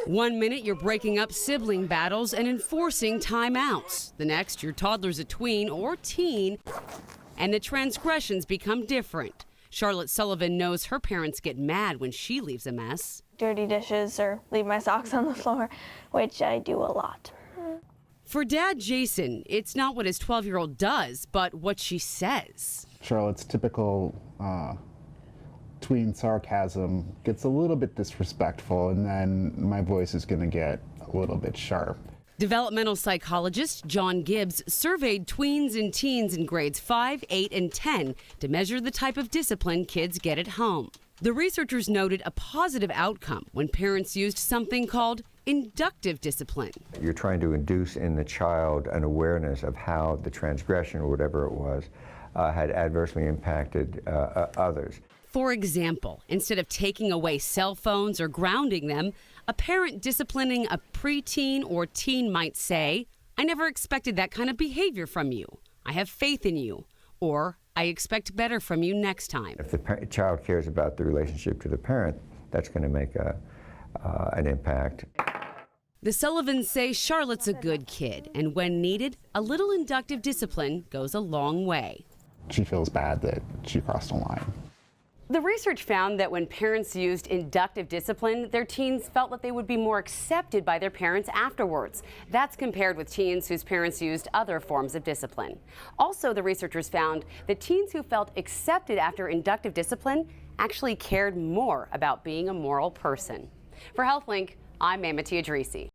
1 minute you're breaking up sibling battles and enforcing timeouts. The next, your toddler's a tween or teen, and the transgressions become different. Charlotte Sullivan knows her parents get mad when she leaves a mess. Dirty dishes or leave my socks on the floor, which I do a lot. For Dad Jason, it's not what his 12-year-old does, but what she says. Charlotte's typical tween sarcasm gets a little bit disrespectful, and then my voice is going to get a little bit sharp. Developmental psychologist John Gibbs surveyed tweens and teens in grades 5, 8, and 10 to measure the type of discipline kids get at home. The researchers noted a positive outcome when parents used something called inductive discipline. You're trying to induce in the child an awareness of how the transgression, or whatever it was, had adversely impacted others. For example, instead of taking away cell phones or grounding them, a parent disciplining a preteen or teen might say, "I never expected that kind of behavior from you. I have faith in you," or "I expect better from you next time." If the child cares about the relationship to the parent, that's going to make an impact. The Sullivans say Charlotte's a good kid, and when needed, a little inductive discipline goes a long way. She feels bad that she crossed a line. The research found that when parents used inductive discipline, their teens felt that they would be more accepted by their parents afterwards. That's compared with teens whose parents used other forms of discipline. Also, the researchers found that teens who felt accepted after inductive discipline actually cared more about being a moral person. For Healthlink, I'm Amity Addrisi.